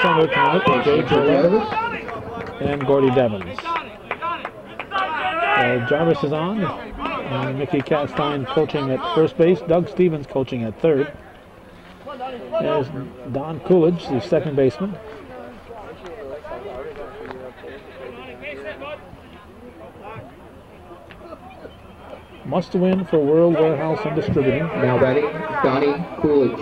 center tonight with Jay Jordan and Gordy Devins. Jarvis is on. And Mickey Castine coaching at first base. Doug Stevens coaching at third. There's Don Coolidge, the second baseman. Must win for World Warehouse and Distributing. Now batting, Donnie Coolidge.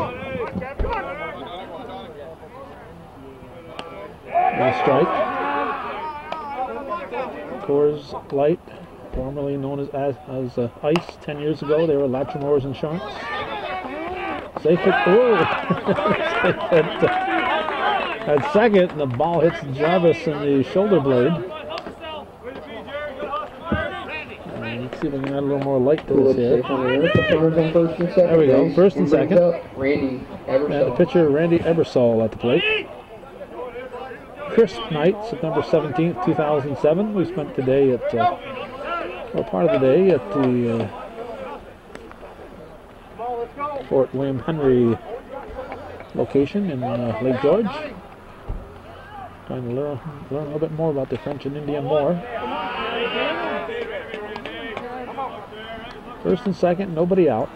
And a strike. Coors Light, formerly known as Ice 10 years ago. They were Latrimores Insurance. Safe at, at second, the ball hits Jarvis in the shoulder blade. Let's see if we can add a little more light to this here. There we go, first and second. Randy And the pitcher, Randy Ebersol, at the plate. Crisp night, September 17th, 2007. We spent today at, or part of the day at the Fort William Henry location in Lake George. Trying to learn a little bit more about the French and Indian War. First and second, nobody out.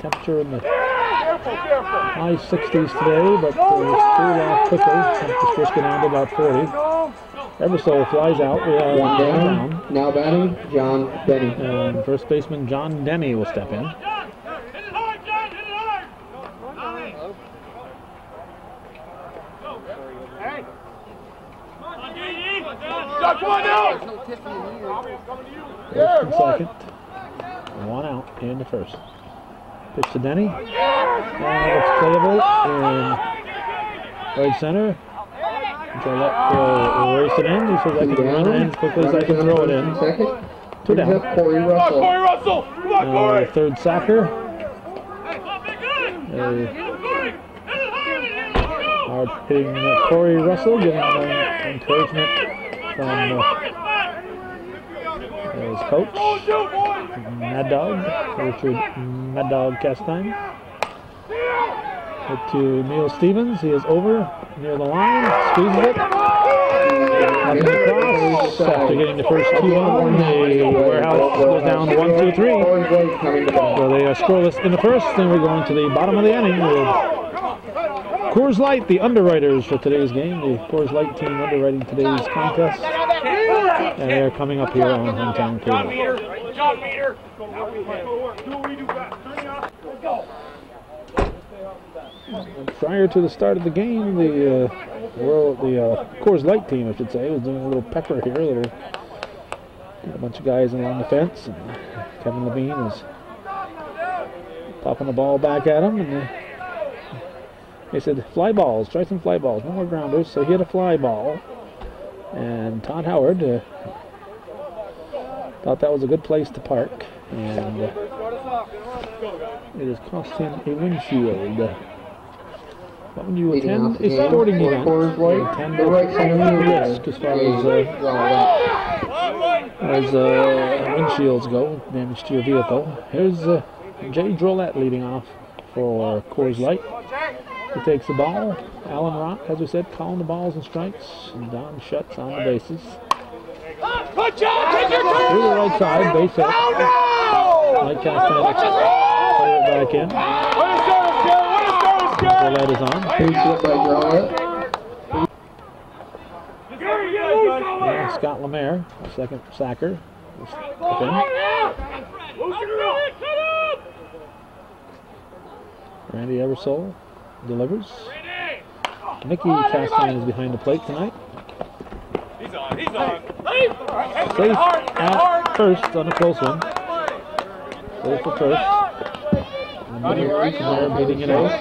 Temperature in the high 60s today, but it's cooled off quickly. Temperature's supposed to go down to about 40. Ebersol flies out. We have one down. Now batting, John Denny. And first baseman John Denny will step in. First and second. One out in the first. Pitch to Denny. And it's playable in right center. Gillette will race it in. He says I can run it in as quickly as I can throw it in. Two down. Corey Russell. Third sacker. Hard hitting Corey Russell, getting encouragement from his coach, Mad Dog, Richard Mad Dog Castine. Hit to Neil Stevens. He is over near the line, squeezes it. Up and across. After getting the first two on, the Warehouse goes down 1-2-3. So they are scoreless in the first. Then we're going to the bottom of the inning with Coors Light, the underwriters for today's game. The Coors Light team underwriting today's contest. And they're coming up here on hometown cable. Prior to the start of the game, the Coors Light team, I should say, was doing a little pepper here. A bunch of guys along the fence, and Kevin Levine was popping the ball back at him, and they said, fly balls, try some fly balls, no more grounders. So he had a fly ball, and Todd Howard thought that was a good place to park, and it has cost him a windshield. But when you attend a sporting event, you tend to take risk as far as windshields go, damage to your vehicle. Here's Jay Drolet leading off for Coors Light. He takes the ball. Alan Rock, as we said, calling the balls and strikes. And Don Schutz on the bases. Through the right side, base hit. Light Castine play it back in. Drolet is on. And Scott Lemaire, second sacker. Randy Ebersol delivers. Mickey Castine is behind the plate tonight. He's on. Safe at first on a close one. Safe at first. And Lemaire beating it out.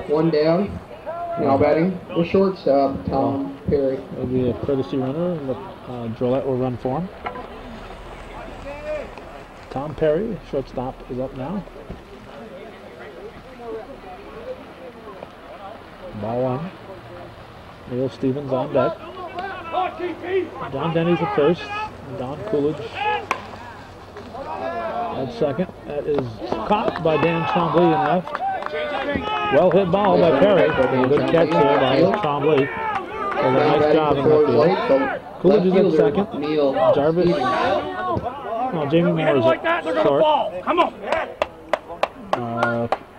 One down. Now batting the shortstop, Tom Perry. That'll be a courtesy runner, and Drolet will run for him. Tom Perry, shortstop, is up now. Ball one. Neil Stevens on deck. John Denny's at first. Don Coolidge at second. That is caught by Dan Chombley in left. Well hit ball by Perry. Good catch there by Trombley. Did a nice job in left field. Coolidge is at second. Jarvis. Oh, Jamie Moore is at short. Come on.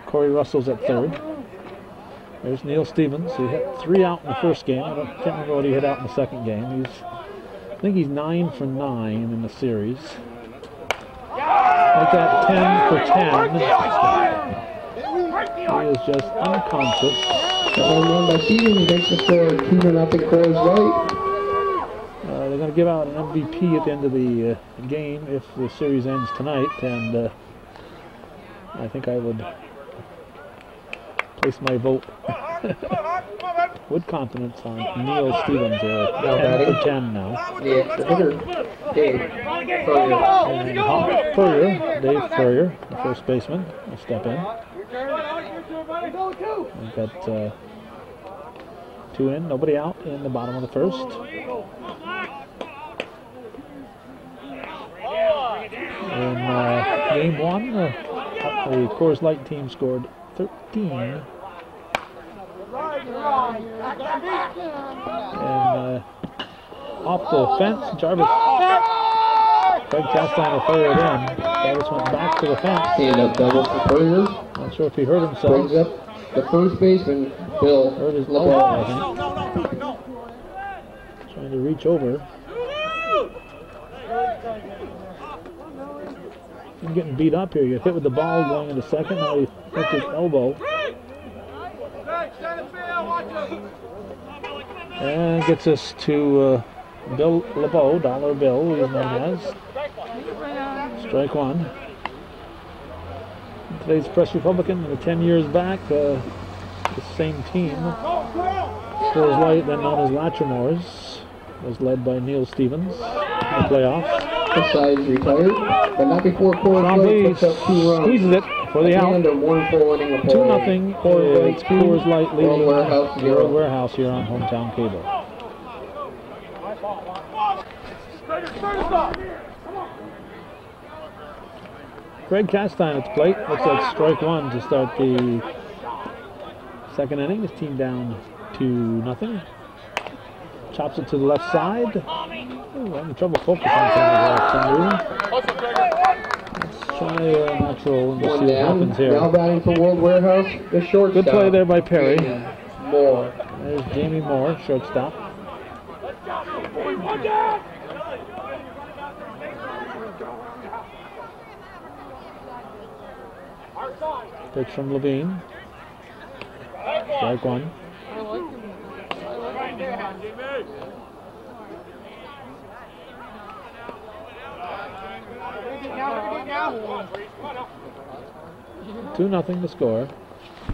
Corey Russell's at third. There's Neil Stevens. He hit 3 out in the first game. I can't remember what he hit out in the second game. I think he's 9 for 9 in the series. Like that 10 for 10. He is just unconscious. Won by Stevens makes the score 2-0 Coors Light. They're going to give out an MVP at the end of the game if the series ends tonight, and I think I would place my vote with confidence on Neil Stevens here. 10 for 10 now. The extra hitter, Dave Furrier. And Dave Furrier, the first baseman, will step in. We've got 2 in, nobody out in the bottom of the first. In game 1, the Coors Light team scored 13. And off the fence, Jarvis. Craig Castine will fire it in. Jarvis went back to the fence. Stand-up double for Furrier. Not sure if he hurt himself. Brings up the first baseman, Bill. Hurt his elbow, I think. Trying to reach over. He's getting beat up here. He got hit with the ball going into second. Now he hit his elbow. And gets us to Bill LeBeau, Dollar Bill, he's known as. Strike 1. Today's Press Republican, 10 years back, the same team. Coors Light, then known as Latchmore's, was led by Neil Stevens in the playoffs. This side is retired, but not before Coors Light puts up 2 runs. Squeezes it for the out. 2-0 Coors Light leading World Warehouse here on Hometown Cable. Craig Castine at the plate. Looks like strike 1 to start the second inning. His team down 2-0. Chops it to the left side. Ooh, having trouble focusing on some reason. Let's try natural and see what happens here. Now batting for World Warehouse, the shortstop. Good play there by Perry. Moore. There's Jamie Moore, shortstop. Pitch from Levine. Strike 1. Two nothing to score.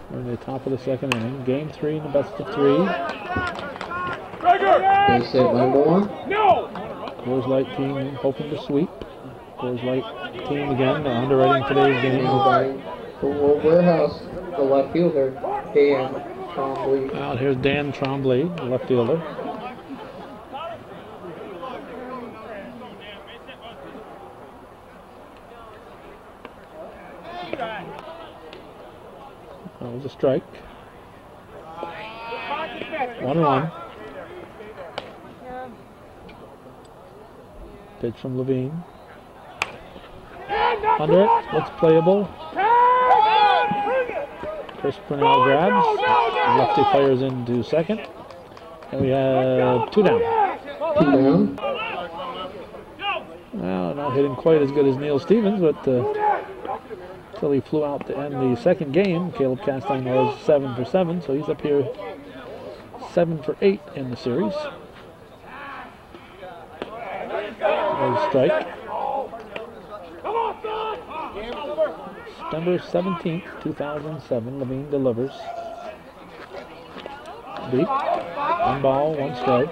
We're in the top of the second inning. Game 3 in the best of 3. Base hit by Moore. Coors Light team hoping to sweep. Coors Light team again underwriting today's game. For World Warehouse, the left fielder, Dan Trombley. Out here's Dan Trombley, the left fielder. That was a strike. 1-1. Pitch from Levine. Under it, looks playable. Chris Purnell grabs. Lefty fires into second. And we have 2 down. 2 down. Well, not hitting quite as good as Neil Stevens, but until he flew out to end the second game, Caleb Castine was 7 for 7, so he's up here 7 for 8 in the series. There's a strike. September 17th, 2007, Levine delivers. Deep. 1 ball, 1 strike.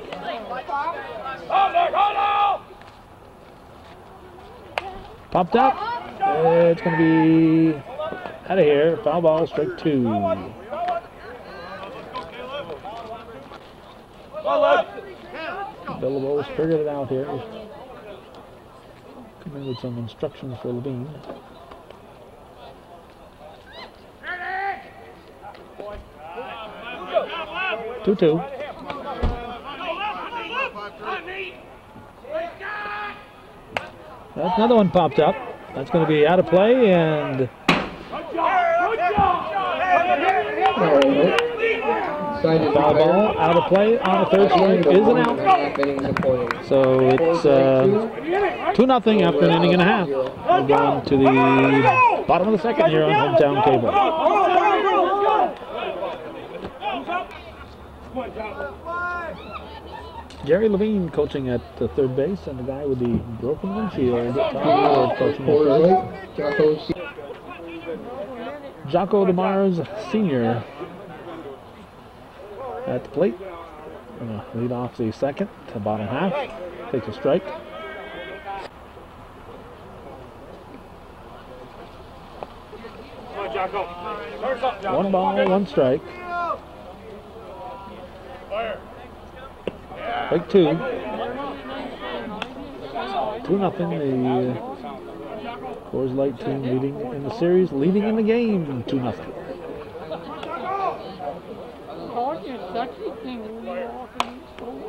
Popped up. It's going to be out of here. Foul ball, strike 2. Bill LeBeau's figured it out here. Come in with some instructions for Levine. 2-2. That's another one popped up. That's going to be out of play and foul ball out of play on the third strike is an out. So it's 2-0 after an inning and a half. We're going to the bottom of the second here on Hometown Cable. Gary Levine coaching at third base, and the guy with the broken windshield, Tom Ward, coaching at first. Jocko DeMars Sr. at the plate. Gonna lead off the second to bottom half. Takes a strike. One ball, one strike. Take two. 2-0. The Coors Light team leading in the series, leading in the game 2-0.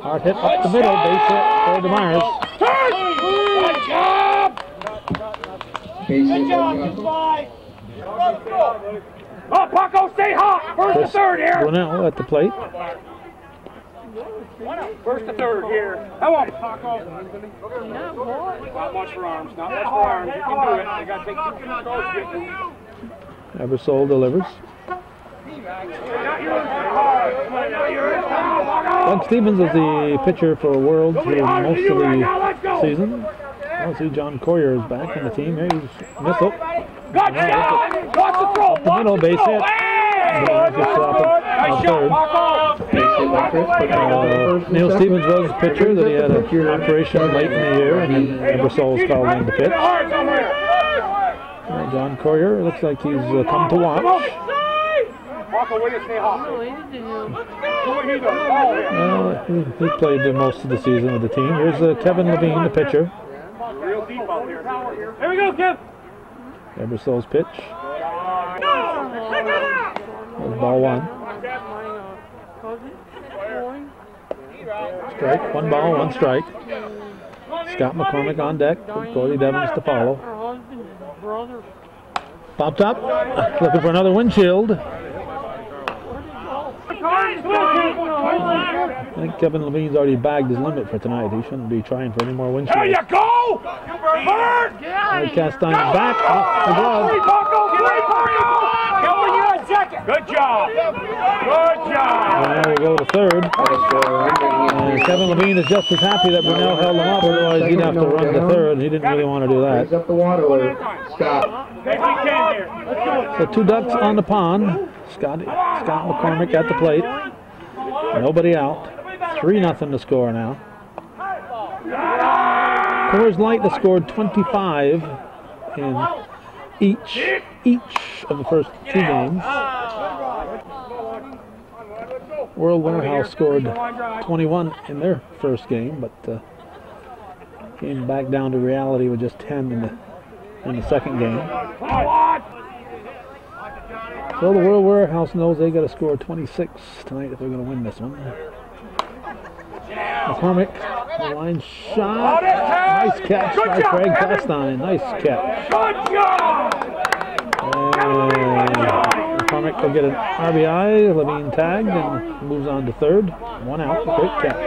Hard hit up the middle, base hit for DeMars. Good job! Oh, Paco, stay hot! First to third here! Grinnell at the plate. First to third here. Come on, Paco. Not much for arms. Not much for arms. You can do it. They got to take 2 throws. Eversole delivers. Doug Stevens is the pitcher for World through most of the season. I see John Coyer is back in the team. Here he's missed it. Watch the throw. Up the middle, base hit. Neil Stevens was the pitcher that he had an operation late in the year, and then Eversole's called in to pitch. John Coyer looks like he's come to watch. He played most of the season with the team. Here's Kevin Levine, the pitcher. Real deep out here. Here we go, Kev. Eversole's pitch. There's ball one. Strike, 1 ball, 1 strike. Scott McCormick on deck, Cody Devins to follow. Popped up, looking for another windshield. I think Kevin Levine's already bagged his limit for tonight. He shouldn't be trying for any more windshields. There you go! Bird! Castine back, off the glove. Good job! Good job! And we'll go to third. And Kevin Levine is just as happy that Brunel held him up, otherwise he'd have to run to third. He didn't really want to do that. Up the water, Scott. So 2 ducks on the pond. Scott McCormick at the plate. Nobody out. 3-0 to score now. Coors Light has scored 25 in each of the first 2 games. World Warehouse scored 21 in their first game, but came back down to reality with just 10 in the second game. So the World Warehouse knows they got to score 26 tonight if they're going to win this one. McCormick, the line shot. Nice catch by Craig Castine. Nice catch. And McCormick will get an RBI. Levine tagged and moves on to third. 1 out. Great catch.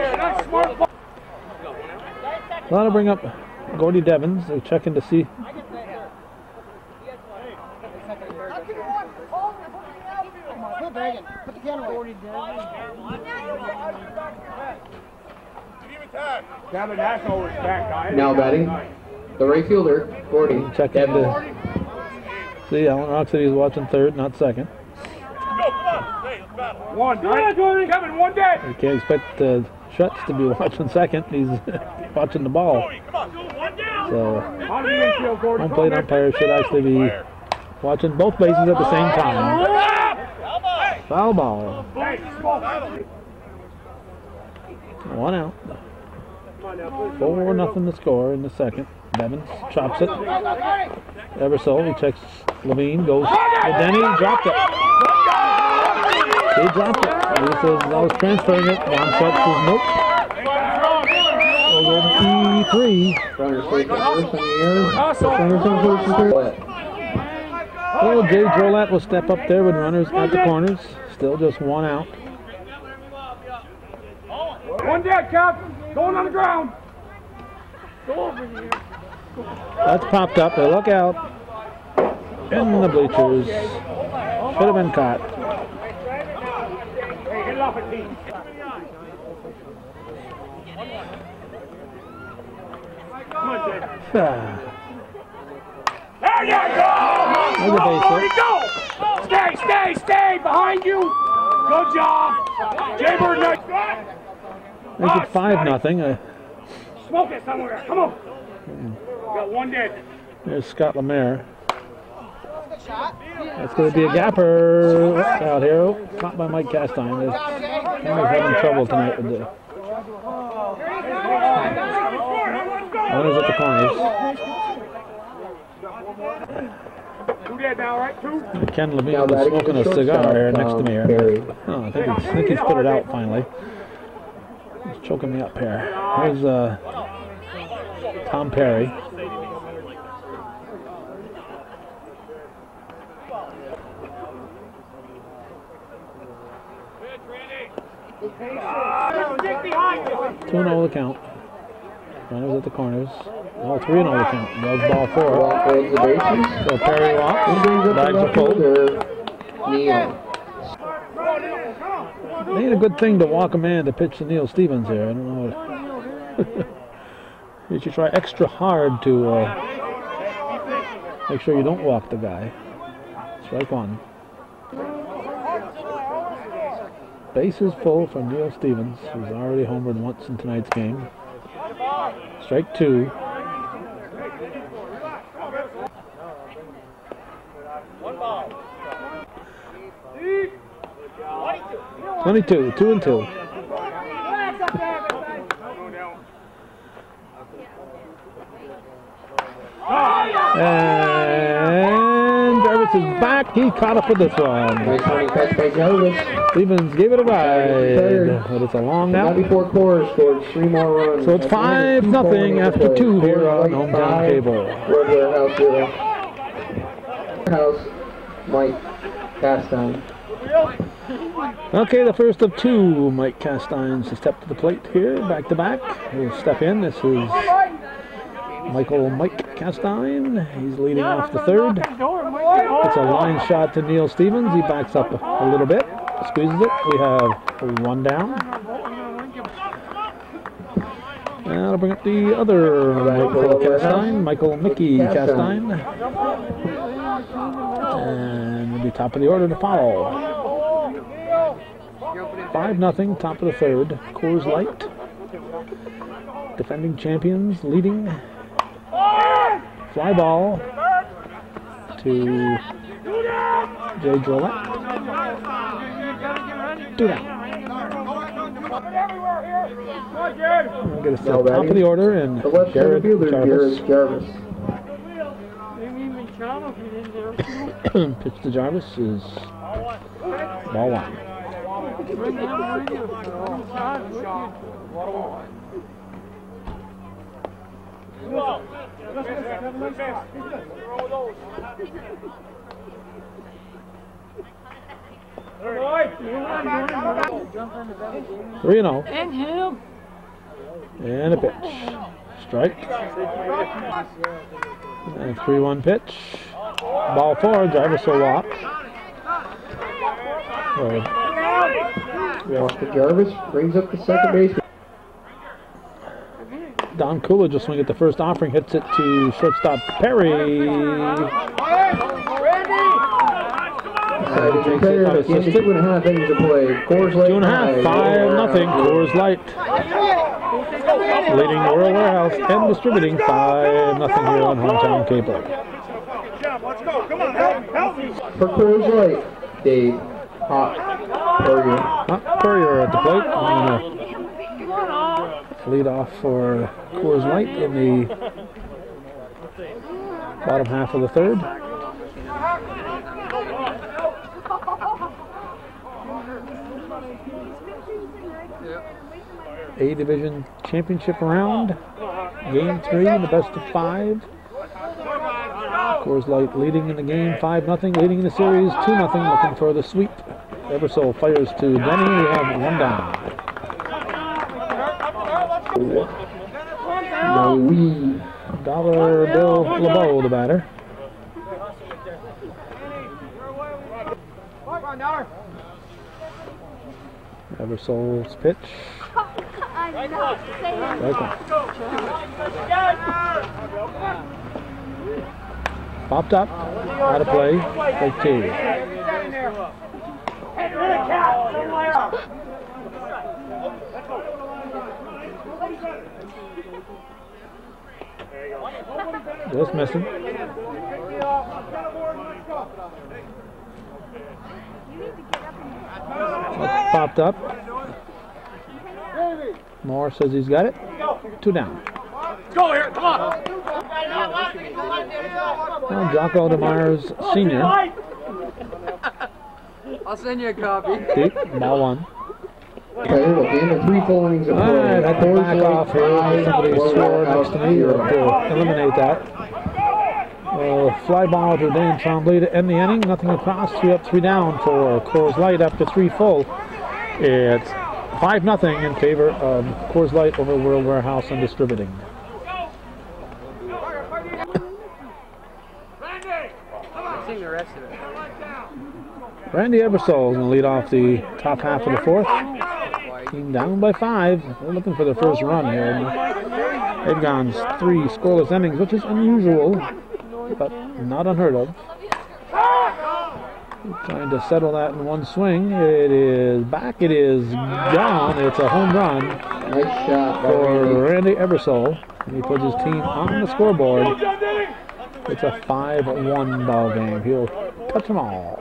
That'll bring up Gordy Devins. They're checking to see. Now batting, the right fielder, Gordy. Checking to see. Alan Rocksteady is watching third, not second. Kevin, 1 day. You can't expect Schutz to be watching second. He's watching the ball. So home plate umpire should actually be watching both bases at the same time. Foul ball. 1 out. 4-0 to score in the second. Devins chops it. Eversole, he checks Levine, goes to Denny, dropped it. 2 They dropped it. He says I was transferring it. Ron says nope. We'll go to E3. Runners take the first in the air. Runners on first and third. Well, Jay Drolat will step up there with runners at the corners. Still just one out. One dead, Cap. Going on the ground. Go over here. That's popped up. Look out. In the bleachers. Should have been caught. Hey, get it off it, team. Come on, Jay. There you go! There's a base There you go! Stay behind you! Good job! Jay Bird, nice. Make it 5-0. Smoke it somewhere, come on! Got one dead. There's Scott Lemaire. That's going to be a gapper out here. Caught by Mike Castine. They're having trouble tonight with the runners at the corners. Two dead now, right? Two? Ken Levine is smoking a cigar here next to me here. Oh, I think he's put it out finally. He's choking me up here. Here's Tom Perry. Two and all the count. Runners at the corners. All 3-0 the count. Rubs ball 4. So Perry walks. Bags are full. Ain't a good thing to walk a man to pitch to Neil Stevens here. I don't know. You should try extra hard to make sure you don't walk the guy. Strike one. Base is full for Neil Stevens, who's already homered once in tonight's game. Strike two. 22, 2-2. And Jarvis is back. He caught up with this one. Stevens gave it a ride, but it's a long out. Before Coors scored 3 more runs. So it's 5-0 after 2 here on Hometown Cable. Warehouse, Mike Castine. Okay, the first of 2. Mike Castine's to step to the plate here, back to back. He'll step in. This is Mike Castine. He's leading off the third. It's a line shot to Neil Stevens. He backs up a little bit, squeezes it. We have 1 down. And I'll bring up the other Michael Castine, Mickey Castine. And we'll be top of the order to follow. 5-0, top of the third. Coors Light. Defending champions, leading. Fly ball to Jay Drolet. 2 down. We'll get a top of the order and Jared Jarvis. Pitch to Jarvis is ball 1. Three and 0. And him. And a pitch. Strike. And 3-1 pitch. Ball 4. Jarvis will walk. Jarvis brings up the second base. Don Coolidge will swing at the first offering, hits it to shortstop Perry. Takes it by assistant. 2.5 innings to play. Coors Light. 2.5, 5-0. Coors Light. Leading the Royal Warehouse and distributing 5-0 here on Hometown Cable. Let's go. Come on, help me. For Coors Light, Dave Hot Purrier. Hot Purrier at the plate. Lead off for Coors Light in the bottom half of the third. A Division Championship round. Game 3 in the best of 5. Coors Light leading in the game 5-0, leading in the series 2-0, looking for the sweep. Eversole fires to Denny. We have one down. Dollar Bill LeBeau, the batter. Eversole's pitch. Popped up, out of play, take 2. Just missing. That's popped up. Moore says he's got it. 2 down. Go here, come on. Well, Jocko DeMeyers Sr. I'll send you a copy. Deep, ball 1. Okay, look, in the 3 full innings of play. Alright, I can back off here. Somebody swore next to me to eliminate that. Fly ball to Dan Trombley to end the inning. Nothing across. 3 up, 3 down for Coors Light after 3 full. It's 5-0 in favor of Coors Light over World Warehouse and Distributing. Sing the rest of it. Randy Eversole is going to lead off the top half of the 4th. Team down by 5. They're looking for their first run here. They've gone 3 scoreless innings, which is unusual, but not unheard of. Trying to settle that in one swing. It is back. It is gone. It's a home run. Nice shot for Randy Eversole. And he puts his team on the scoreboard. It's a 5-1 ball game. He'll touch them all.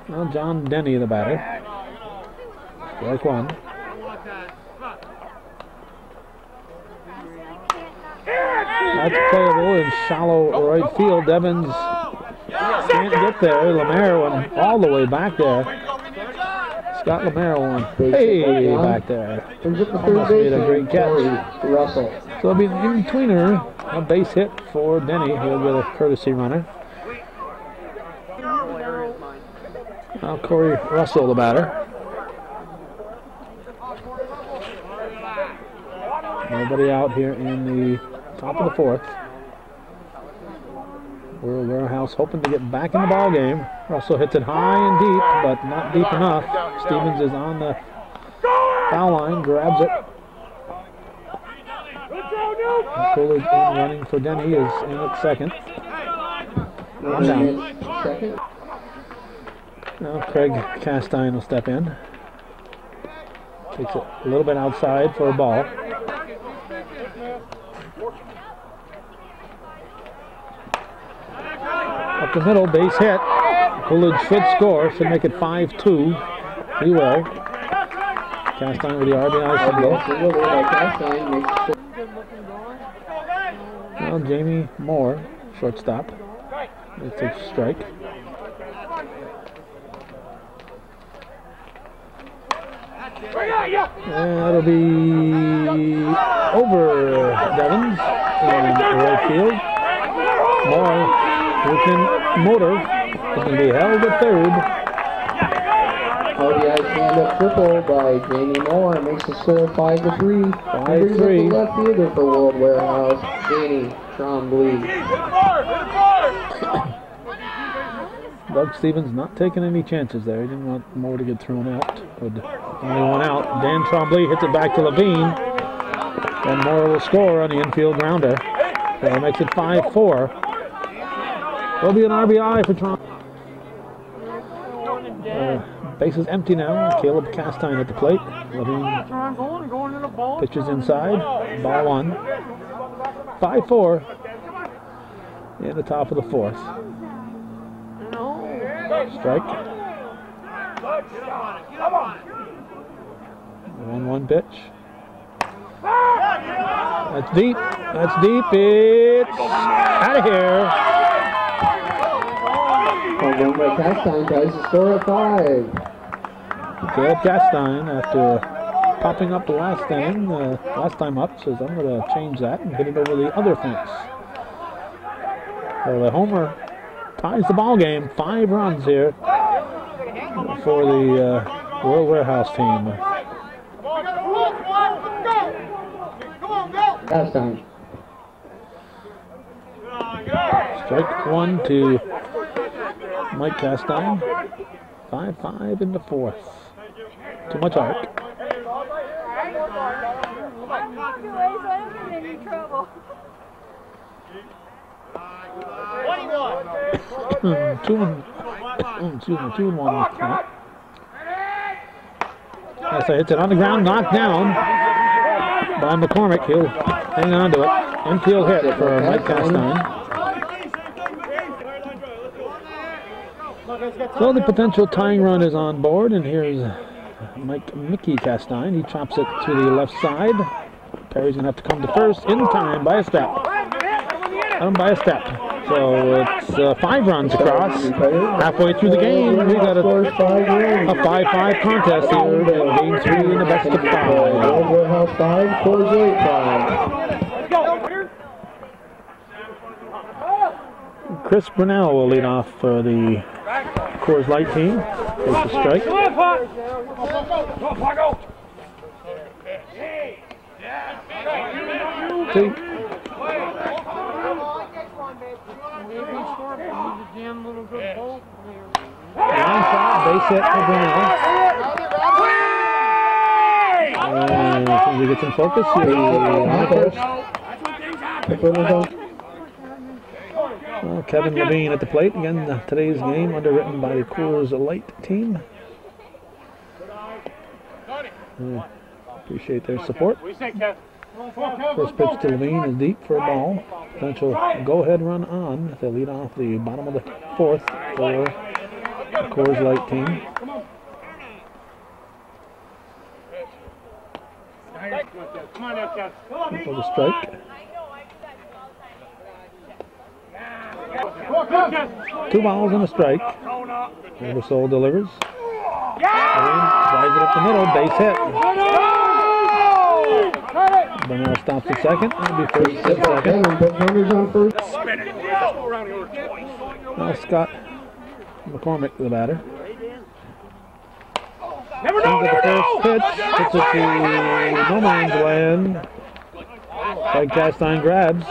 Well, John Denny, the batter. Strike 1. That's playable in shallow right field. Devins can't get there. Lemaire went all the way back there. Scott Lemaire went way back there. Almost made a great catch. Russell. So it'll be an in-betweener, a base hit for Denny. He'll get a courtesy runner. Now Corey Russell, the batter. Nobody out here in the top of the 4th. World Warehouse hoping to get back in the ball game. Russell hits it high and deep, but not deep enough. Stevens is on the foul line, grabs it. Coolidge in running for Denny is in at second. One down. Second. Now Craig Castine will step in. Takes it a little bit outside for a ball. Up the middle, base hit. Coolidge should score, should make it 5-2. He will. Castine with the RBI single. Well, Jamie Moore, shortstop. It's a strike. And that'll be over Devins in right field. Moore, working motor, is going to be held at third. RBI stand-up triple by Jamie Moore makes the score 5-3. 5-3. Left fielder for World Warehouse, Danny Trombley. Doug Stevens not taking any chances there. He didn't want Moore to get thrown out. With only one out. Dan Trombley hits it back to Levine. And Moore will score on the infield grounder. That makes it 5-4. There'll be an RBI for Trombley. Base is empty now. Caleb Castine at the plate. Levine pitches inside. Ball 1. 5-4 in the top of the 4th. Strike. 1-1 pitch. That's deep. That's deep. It's out of here. Home run by Castine ties the score at 5. Caleb Castine, after popping up the last inning, last time up, says I'm going to change that and hit it over the other fence. So the homer ties the ball game. 5 runs here for the World Warehouse team. Castine. Strike 1 to Mike Castine. 5-5 in the 4th. Too much arc. 2 and 1. As I hits it on the ground, knocked down by McCormick. He'll hang on to it. Infield hit for Mike Castine. So the potential tying run is on board, and here's Mickey Castine. He chops it to the left side. Perry's gonna have to come to first in time by a step. So it's 5 runs across. Halfway through the game, we got a 5-5 contest here in game 3 in the best of 5. World Warehouse 5, Coors 8 5. Chris Brunell will lead off for the Coors Light team. Takes a strike. Two. Base hit for Brunell. And as he gets in focus, Kevin Levine at the plate. Again, today's game underwritten by the Coors Light team. Appreciate their support. First pitch to Levine is deep for a ball. Potential go-ahead run on. They lead off the bottom of the 4th for the Coors Light team. For the strike. 2 balls and a strike. Oversoul delivers. Drives it up the middle. Base hit. Brunell stops at second. That'll be first at second. Now Scott McCormick, the batter. Swings at the first pitch. Hits it to no man's land. Craig Castine grabs.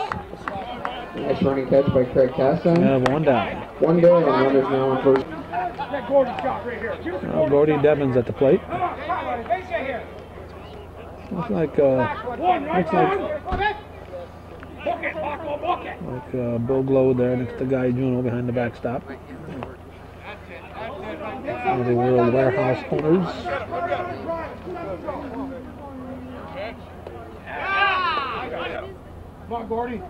Nice running catch by Craig Castine. We have 1 down. 1 down, and runners now on first. Now Gordy Devins at the plate. Looks like Bill Glow there next to Guy Juno behind the backstop. The World Warehouse owners. Come on, Gordy.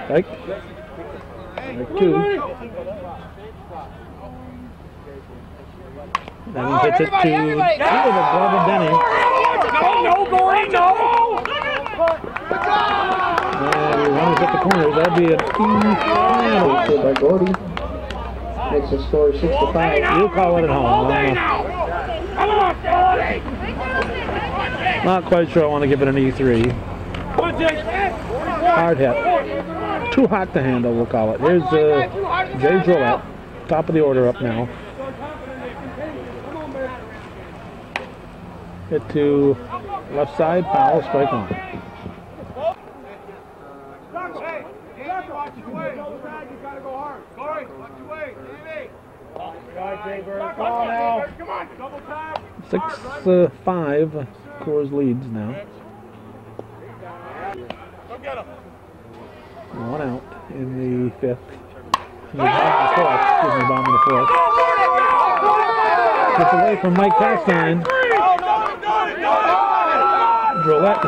Strike. Strike 2. Devins hits it to Gordon Denny. No, Gordy, no! And he runs at the corners. That'd be an easy by Gordy. Makes the score 6-5. You'll call it at home. Not quite sure I want to give it an E3. Hard hit. Too hot to handle, we'll call it. Here's Jay Drillette, top of the order up now. Hit to left side, foul, strike 1. Come on, 6-5, Coors leads now. 1 out in the 5th. Bottom of the 4th. Gets away from Mike Castine. Drillette.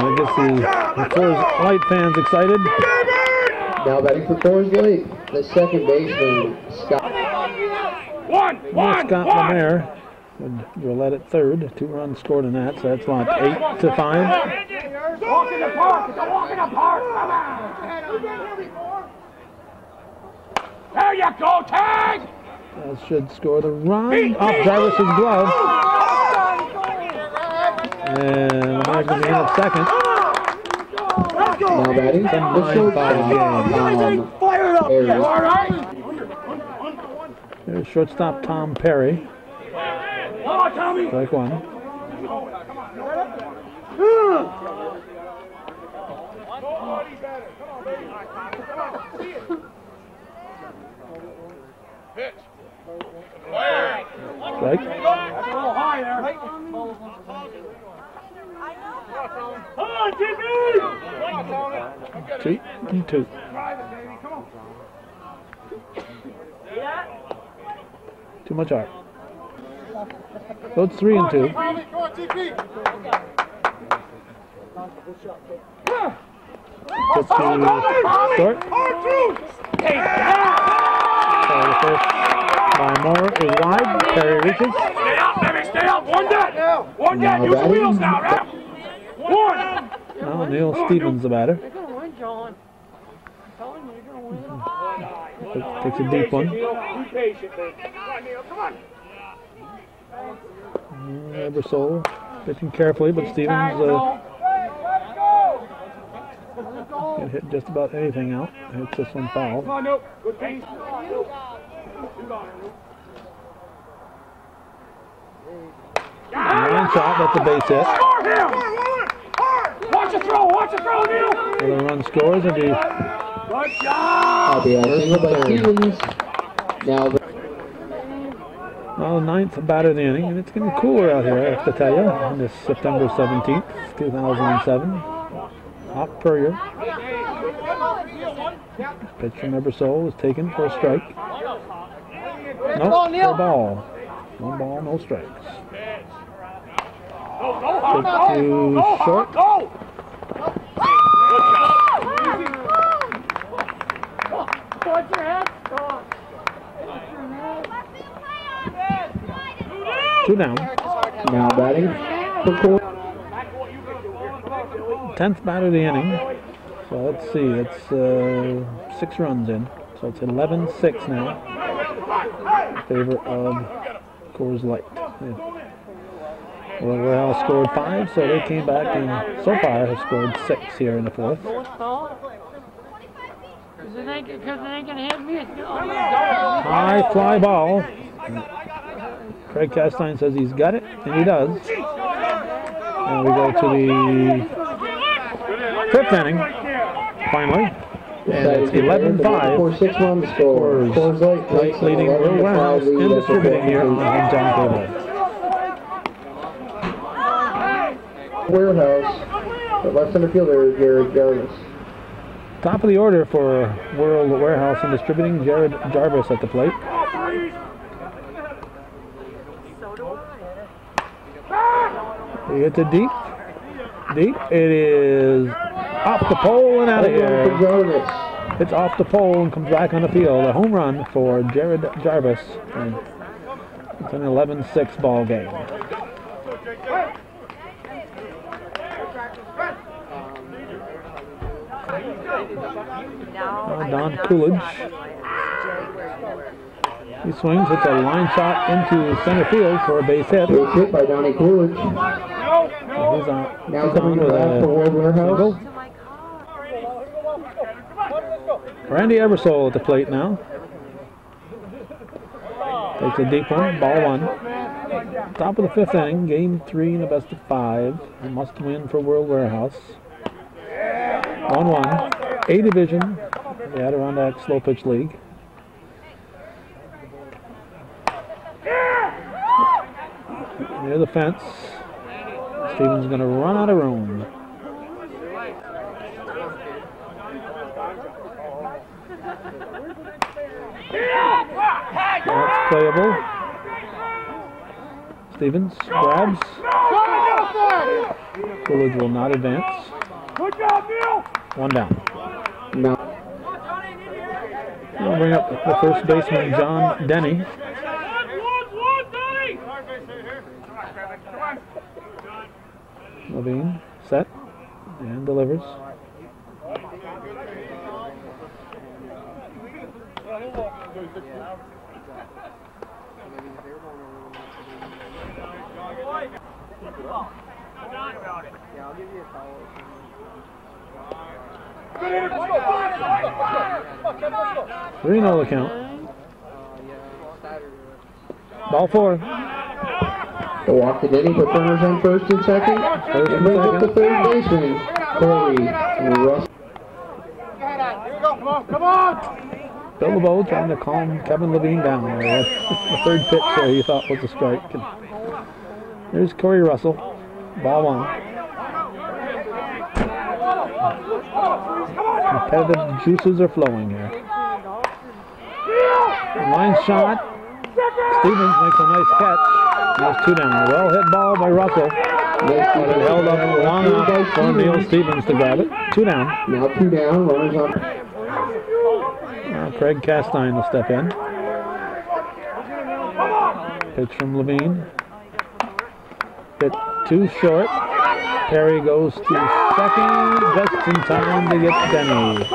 I guess the Coors Light fans excited. Now batting for Coors Light, the second baseman, Scott. Scott Lemaire would roulette at third. 2 runs scored in that, so that's like 8-5. Walk in the park. It's a walk in the park. Come on. There you go, tag. That should score the run off Jarvis's glove. And Lemaire going to be in at second. Now batting. The shortstop. There's shortstop Tom Perry. Strike one. Strike. Come on, Jimmy! 2-2. Too much art. So it's 3-2. Put to short. So the first by Moore is wide. Perry reaches. Stay up, baby, stay up. One dead. One dead. Use the wheels now, right? One. Now Neil Stevens the batter. You're gonna win, John. I'm telling you, you're gonna win. Takes a deep one. Be patient, baby. Come on, Neil, come on. Ebersole pitching carefully, but Stevens can hit just about anything out. Hits this one foul. Come on, Nope. Good piece. Line shot, that's a base hit. Score him! Watch the throw, Neil! Another run scores and be Good job! I'll be a single by Stevens. Now the well, ninth batter of the inning, and it's getting cooler out here, I have to tell you, on this September 17th, 2007. Hot Courier. Pitch from Ebersole is taken for a strike. Nope, for a ball. 1 ball, no strikes. Pitch to short. Watch your head. 2 down. now batting for Coors. 10th batter of the inning. So let's see, that's 6 runs in. So it's 11-6 now in favor of Coors Light. Well, Warehouse scored 5, so they came back and so far have scored 6 here in the 4th. Because it ain't gonna hit me. High fly ball. Craig Castine says he's got it, and he does. And we go to the 5th inning, finally. And it's 11-5. 4-6 run score. Coors Light leading Will Warehouse and distributing here on John Cable. Warehouse, the left center fielder, Jared Jarvis. Top of the order for World Warehouse and Distributing, Jared Jarvis at the plate. He hits it deep. Deep. It is off the pole and out of here. It's off the pole and comes back on the field. A home run for Jared Jarvis. And it's an 11-6 ball game. Don Coolidge. He swings, hits a line shot into center field for a base hit. Base hit by Donnie Coolidge. He's on, Now coming back for World Warehouse. Randy Ebersole at the plate now. Takes a deep one, ball 1. Top of the 5th inning, game 3 in the best of 5. A must win for World Warehouse. 1-1. A division, the Adirondack Slow Pitch League. Near the fence. Stevens going to run out of room. That's playable. Stevens grabs. Coolidge will not advance. Good job, Neil! 1 down. Now We'll bring up the first baseman, John Denny. Levine set and delivers. I'll give you a foul. 3-0 the count. Ball 4. The walk to Denny, put runners on first and second. First and brings up second. the third baseman, Corey Russell. Come on! Bill LeBeau trying to calm Kevin Levine down there. The third pitch there he thought was a strike. And there's Corey Russell. Ball 1. Competitive juices are flowing here. Line shot. Stevens makes a nice catch. That's 2 down. Well hit ball by Russell. But it held up long enough for Neil Stevens to grab it. 2 down. Now 2 down. Runners on. Craig Castine will step in. Pitch from Levine. Hit too short. Perry goes to second, just in time to get Denny.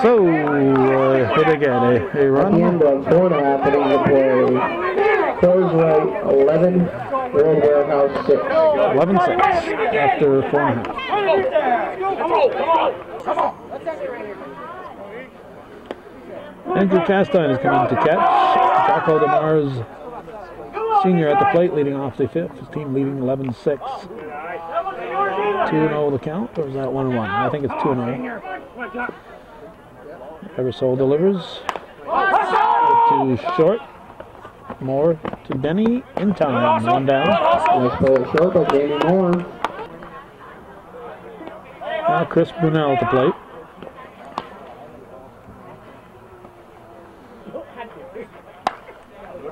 So, here they get a run. At the end of 4.5 innings of play. Coors right 11, World Warehouse 6. 11-6 after 4.5. Andrew Castine is coming to catch. Jocko DeMars Sr. at the plate, leading off the 5th. His team leading 11-6. 2-0 the count, or is that 1-1? I think it's 2-0. Eversole delivers. To short. Moore to Denny in time. 1 down. Nice pull short by Jamie Moore. Now Chris Brunel at the plate.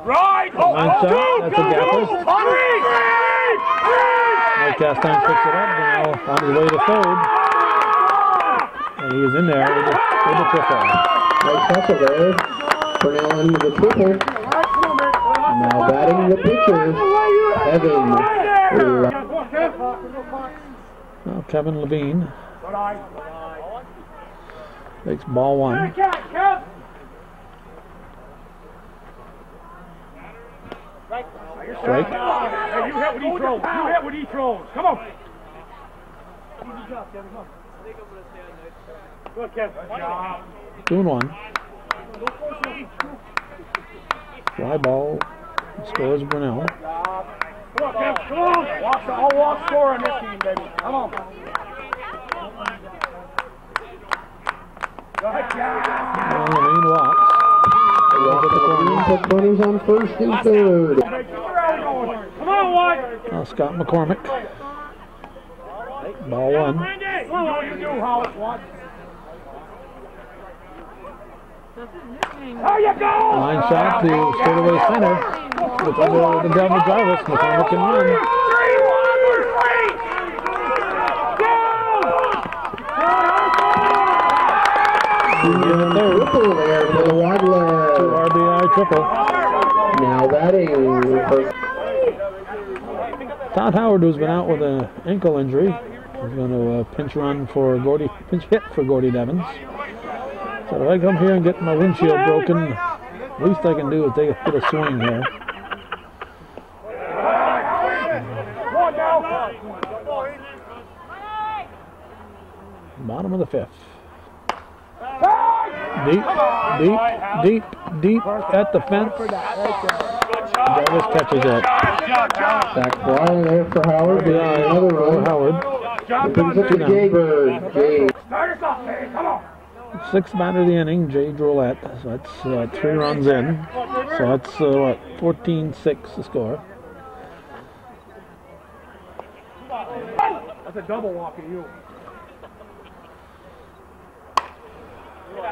Right! Line shot, that's a gapper. Mike Castine picks it up, Brunel on his way to third. And he is in there with the triple. Nice hustle there. Brunel into the triple. Now batting the pitcher, Evan. Now Kevin Levine takes ball 1. Strike. Hey, you hit what he throws. You hit what he throws. Come on. Good, Kevin. 2-1. Fly ball. Scores Brunel. Come on, Kevin. Come on. I'll walk score on this team, baby. Come on. Good job. Levine walks. Put runners on first and third. Come on, White. Scott McCormick. Ball 1. What you do, Howard? What? There you go. Line shot to straightaway center. It's under the double Jarvis. McCormick can run. 3-1, triple there for the Wadler. 2 RBI triple. Now batting for Todd Howard, who's been out with an ankle injury, is going to pinch hit for Gordy Devins. So if I come here and get my windshield broken, least I can do is take a bit of swing here. Bottom of the 5th. Deep at the fence. Jarvis catches it. back fly there for Howard. Another run. Howard. It brings up to Jaybird. Jay. Start us off, baby. Come on. 6th batter of the inning, Jay Drolet. So that's 3 runs in. So that's 14-6 the score. That's a double walk in you.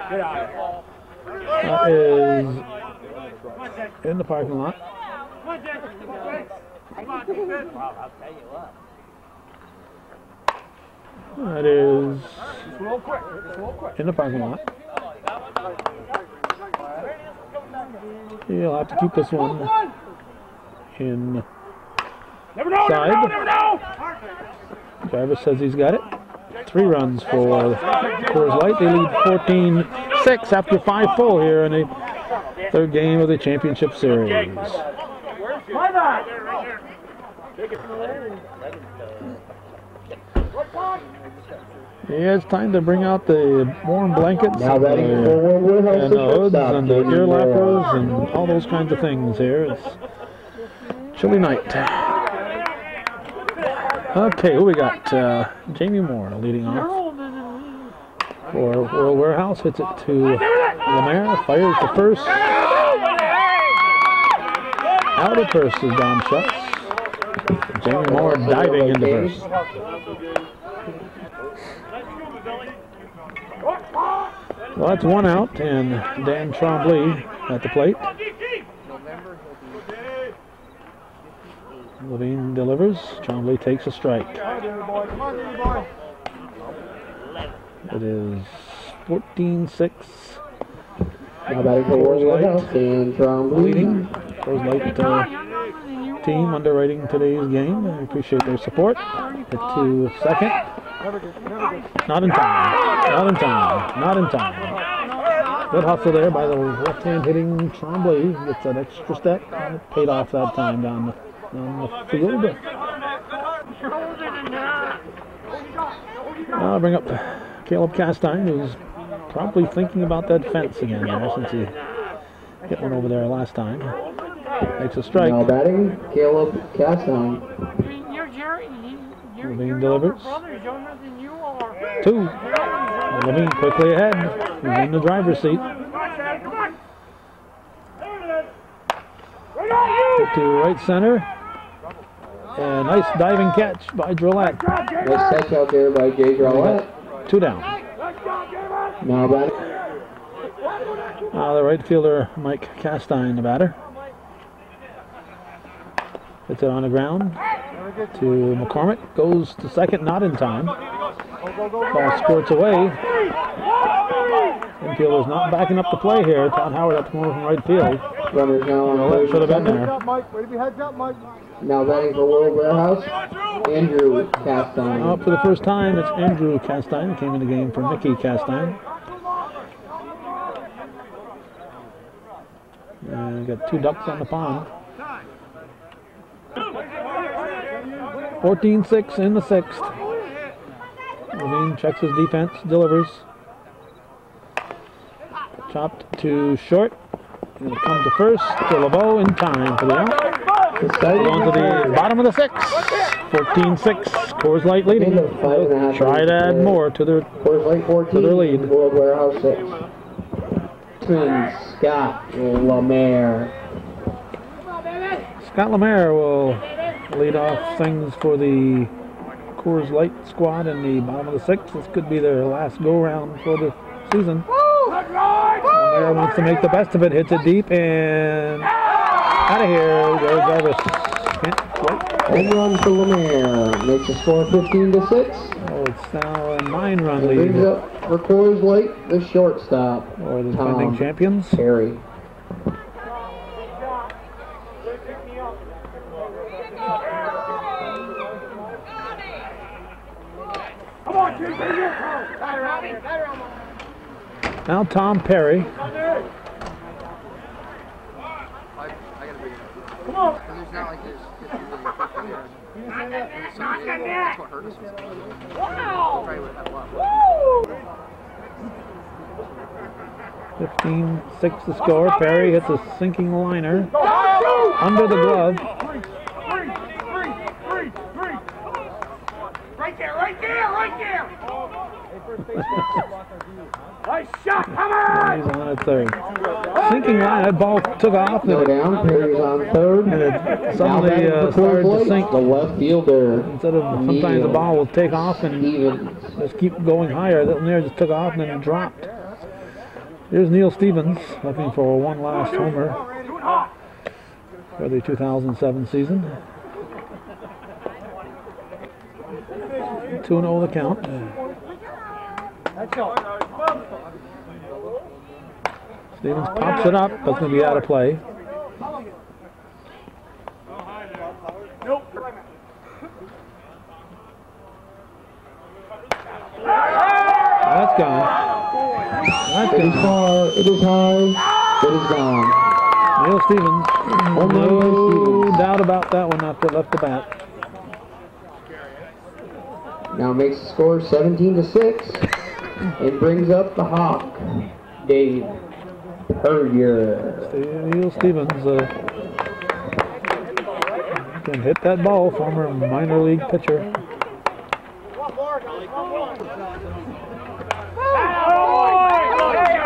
Get out of here. That is in the parking lot. That is in the parking lot. He'll have to keep this one in side. Driver says he's got it. 3 runs for Coors Light. They lead 14-6 after 5 full here in the 3rd game of the championship series. Yeah, it's time to bring out the warm blankets and the hoods and the ear lappers and all those kinds of things here. It's chilly night. Okay, who we got? Jamie Moore leading off for World Warehouse. Hits it to Lemaire. Fires the first. Out of first is Don Schutz. Jamie Moore diving into first. Well, that's 1 out, and Dan Trombley at the plate. Levine delivers. Trombley takes a strike. It is 14-6. Now batting for Coors Light and Trombley leading. Coors Light team underwriting today's game. I appreciate their support. Hit to second. Not in time. Not in time. Not in time. Good hustle there by the left-hand hitting Trombley. Gets that extra step. And it paid off that time down the field. I'll bring up Caleb Castine, who's probably thinking about that fence again there since he hit one over there last time. Makes a strike. Now batting, Caleb Castine. Levine delivers. 2. Levine quickly ahead. He's in the driver's seat. Hit to right center. And nice diving catch by Drillette. Nice catch out there by Jay Drillette. 2 down. Now batting. The right fielder, Mike Castine, the batter. Hits it on the ground to McCormick. Goes to second, not in time. Ball squirts away. Infielder's not backing up the play here. Todd Howard up to come over from right field. Runners now on That should have been there. Now batting for World Warehouse, Andrew Castine. Up for the first time, it's Andrew Castine. Came in the game for Mickey Castine. And got 2 ducks on the pond. 14-6 in the 6th. Levine checks his defense, delivers. Chopped to short. It'll come to first. To LeBeau in time for the out. On to the bottom of the 6th. 14-6. Coors Light leading. Try to add more to their lead. World Warehouse 6. Scott Lemaire. Scott Lemaire will lead off things for the Coors Light squad in the bottom of the 6th. This could be their last go-round for the season. Lemaire wants to make the best of it. Hits it deep and out of here. There's Jarvis. Home run for Lemaire. Makes the score 15-6. Oh, it's now a 9-run lead. Brings up for Coors Light, the shortstop. Or the defending champions. Perry. Now Tom Perry. Come on. Wow. 15-6 the score. Perry hits a sinking liner under the glove. Right there, right there, right there. Nice shot, come on! He's on at third. Sinking line, that ball took off. Go down, Perry's on third. And it suddenly started to sink. The left fielder. Instead of sometimes the ball will take off and just keep going higher. That one there just took off and then it dropped. Here's Neil Stevens looking for one last homer for the 2007 season. 2-0 the count. Stevens pops it up, but it's going to be out of play. That's gone. That's It is gone. far, it is high, it is gone. Neil Stevens. Home run by No Stevens. doubt about that one after it left the bat. Now makes the score 17-6 and brings up the Hawk, Dave Puryear. Neil Stevens can hit that ball, former minor league pitcher.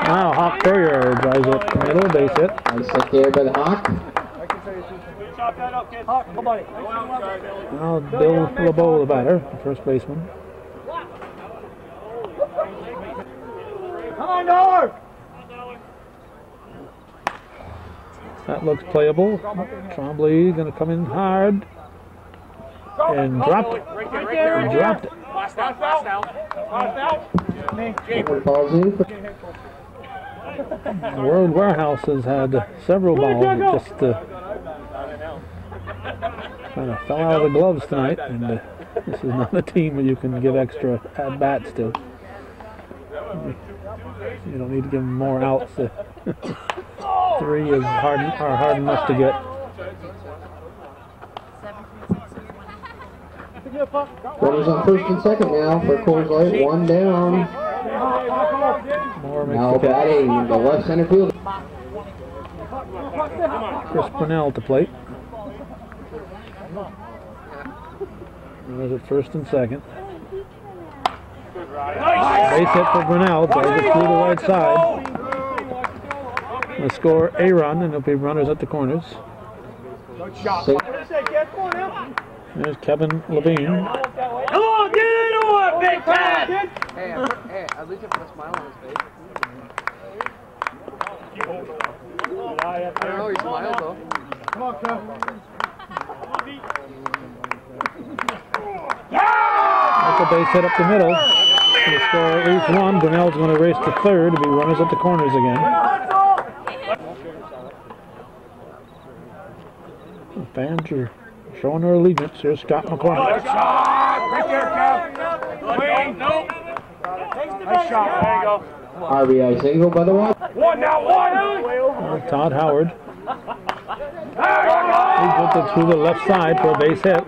Now Hawk Puryear drives up the middle, base hit. Nice hit there by the Hawk. Now Bill LeBeau, the batter, first baseman. Come on, Dollar! That looks playable. Trombley gonna come in hard and dropped it. And dropped it. Last out, last out. Last out. One falls in. The World Warehouse has had several balls that just kind of fell out of the gloves tonight, and this is not a team where you can give extra at-bats to. You don't need to give them more outs. 3 are hard enough to get. Runners on first and second now for Coors Light, 1 down. More Now makes the catch. batting the left center field. Chris Brunell to plate. Runners at first and second. Base hit for Brunell, drives it through the right side. The score a run, and it'll be runners at the corners. There's Kevin Levine. Come on, get into it, big cat! Hey, at least I put a smile on his face. I don't know, he smiled though. Come on, Kev. That's a base hit up the middle. The score at least 1. Brunell's going to race to third to be runners at the corners again. The fans are showing their allegiance. Here's Scott McCormick. Right there, Kev. Wait, no. Nice shot. There you go. RBI single by the one. One now, one. Todd Howard. He puts it through the left side for a base hit.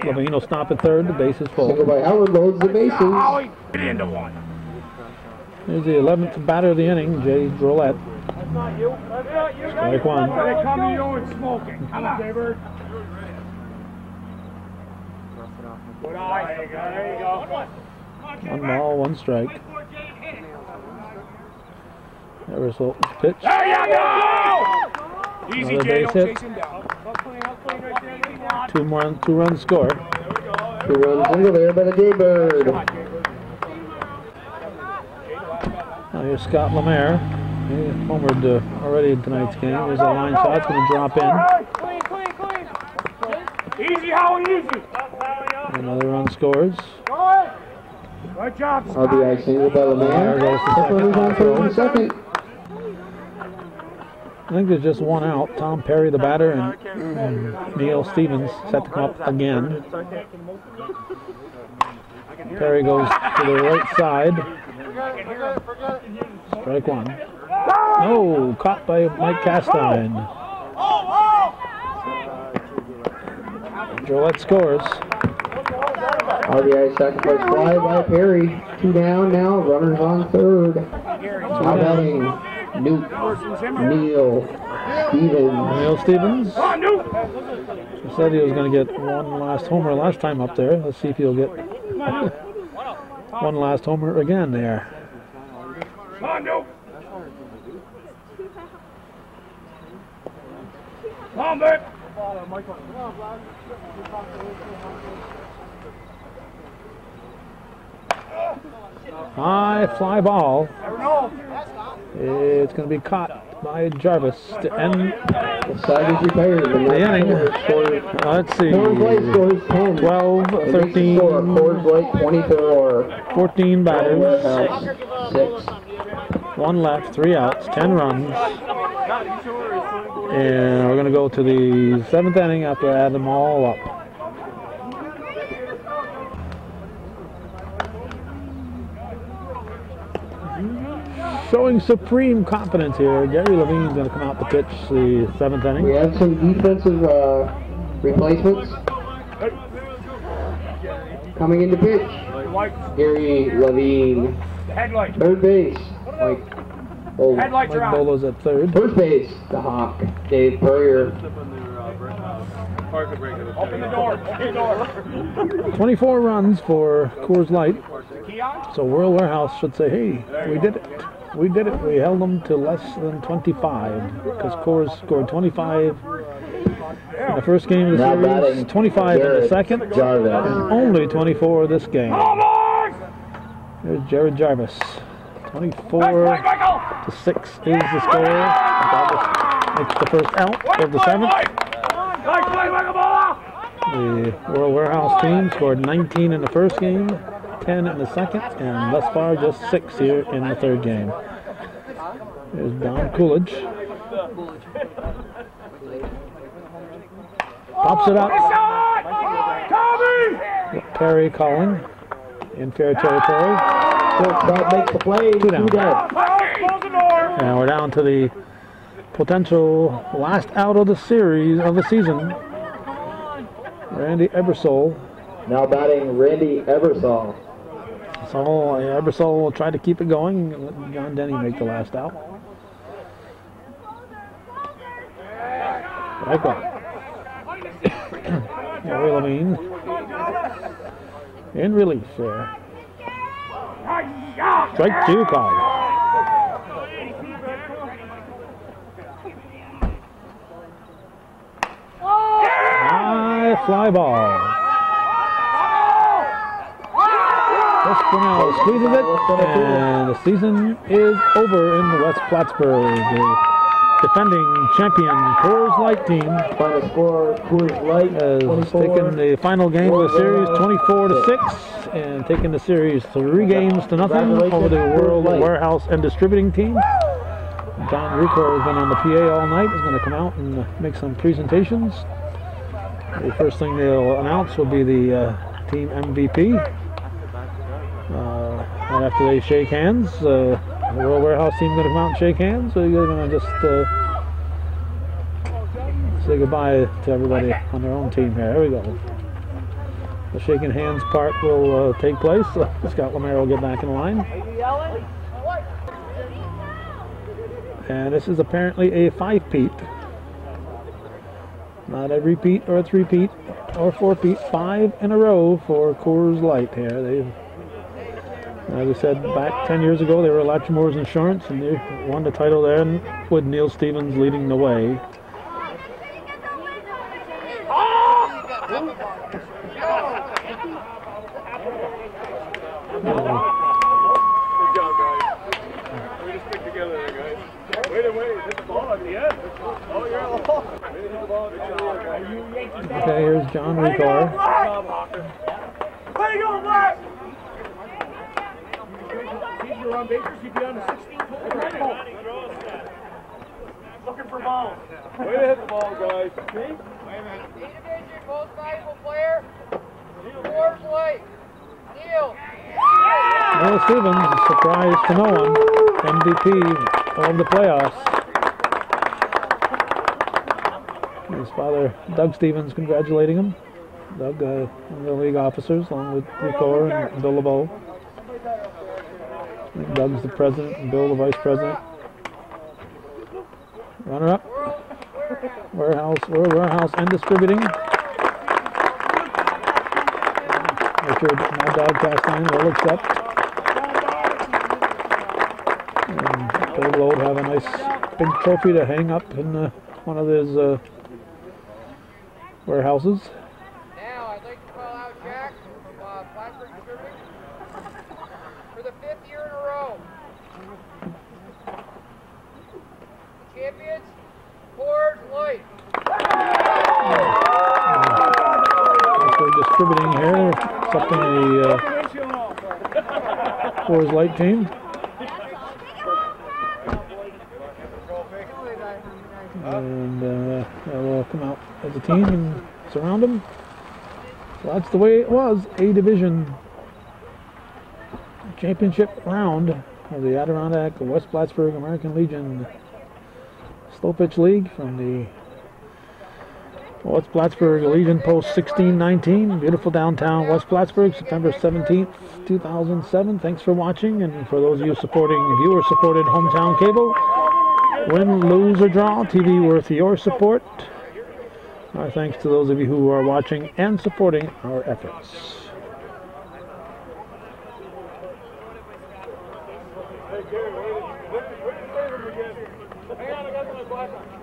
Levine will stop at third. The base is full. Single by Howard loads the bases. Get into one. Here's the 11th batter of the inning, Jay Drolette. Strike 1. They come to you and smoking. Come on, David. Good eye. There you go. There you go. 1 ball, 1 strike. Eversole pitch. There you go! Easy, Another Jay. base Don't hit. chase him down. 2 run score. 2 run single there by the Jaybird. Now here's Scott Lemaire. He homered already in tonight's game. Here's a line shot. It's going to drop in. Easy, Howie, easy. Another run scores. Good job, Scott. RBI single by Lemaire. There goes the Runners on third and second. second. I think there's just 1 out. Tom Perry, the batter, and Neil Stevens set to come up again. Perry goes to the right side. Strike 1. No, caught by Mike Castine. Drolette scores. RBI sacrifice fly by Perry. 2 down now. Runners on third. Now batting Nuke, Neil Stevens. Neil Stevens. Come on, Nuke. He said he was going to get 1 last homer last time up there. Let's see if he'll get 1 last homer again there. Come on, Nuke. Come on, Vic. High fly ball. It's going to be caught by Jarvis to end The side is retired. the inning. Let's see. Coors Light scores 10. 12, It makes the 13, score Coors Light 24. 14 batters. Outs, 6. 1 left, 3 outs, 10 runs. And we're going to go to the 7th inning after I add them all up. showing supreme confidence here. Gary Levine's going to come out to pitch the 7th inning. We have some defensive replacements. Coming into pitch, Gary Levine. Headlights. Third base, Mike Bolo. Headlights Mike are on. Bolo's at third. First base, the Hawk, Dave Purrier. Open the door. Open the door. 24 runs for Coors Light. Keon? So World Warehouse should say, hey, we did it. We did it. We held them to less than 25 because Coors scored 25 in the first game of the series, 25 in the second, and only 24 this game. There's Jared Jarvis. 24 to 6 is the score. Jarvis makes the first out of the 7th. The World Warehouse team scored 19 in the first game, 10 in the second, and thus far just 6 here in the third game. There's Don Coolidge. Pops it up. Perry calling in fair territory. That makes the play. 2 down. Dead. And we're down to the potential last out of the series of the season. Randy Ebersole. Now batting Randy Ebersole. So Ebersole will try to keep it going and let John Denny make the last out. Strike one. Gary Levine in relief there. Strike 2 call. High fly ball. Espinal squeezes it, and the season is over in the West Plattsburgh. The defending champion Coors Light team Final score, Coors Light has taken the final game of the series 24 to 6 and taken the series 3 games to nothing over the World Warehouse and Distributing team. John Rucor has been on the PA all night. He's going to come out and make some presentations. The first thing they'll announce will be the team MVP. And after they shake hands, the World Warehouse team is going to come out and shake hands. So you're going to just say goodbye to everybody on their own team here. Here we go. The shaking hands part will take place. Scott Lemare will get back in line. And this is apparently a 5-peat. Not a repeat or a 3-peat or 4-peat. 5 in a row for Coors Light here. They've, as we said, back 10 years ago, they were Latchmore's Insurance, and they won the title there with Neil Stevens leading the way. Okay, here's John Rucor. Way to go, Black! He's your on Bakers, he'd be on the 16th hole. Looking for balls. Way to hit the ball, guys. See? Wait a minute. Your most valuable player, Coors Light, Neil. Neil Stevens, a surprise to no one, MVP of the playoffs. His father, Doug Stevens, congratulating him. Doug, one of the league officers, along with Rucor and Bill LeBeau. I think Doug's the president and Bill the vice president. Runner up, Warehouse and Distributing. Richard Mad Dog Castine will accept. And Bill LeBeau will have a nice big trophy to hang up in one of his warehouses. Now I'd like to call out Jack from Plattsburgh Distributing for the 5th year in a row. Champions, Coors Light. We're distributing here, accepting the Coors Light team. And they'll come out as a team and surround them. So that's the way it was. A division championship round of the Adirondack West Plattsburgh American Legion Slow Pitch League from the West Plattsburgh Legion Post 1619. Beautiful downtown West Plattsburgh, September 17th, 2007. Thanks for watching, and for those of you viewer-supported hometown cable, win, lose, or draw, TV worth your support. Our thanks to those of you who are watching and supporting our efforts. Hang on, I got my black one.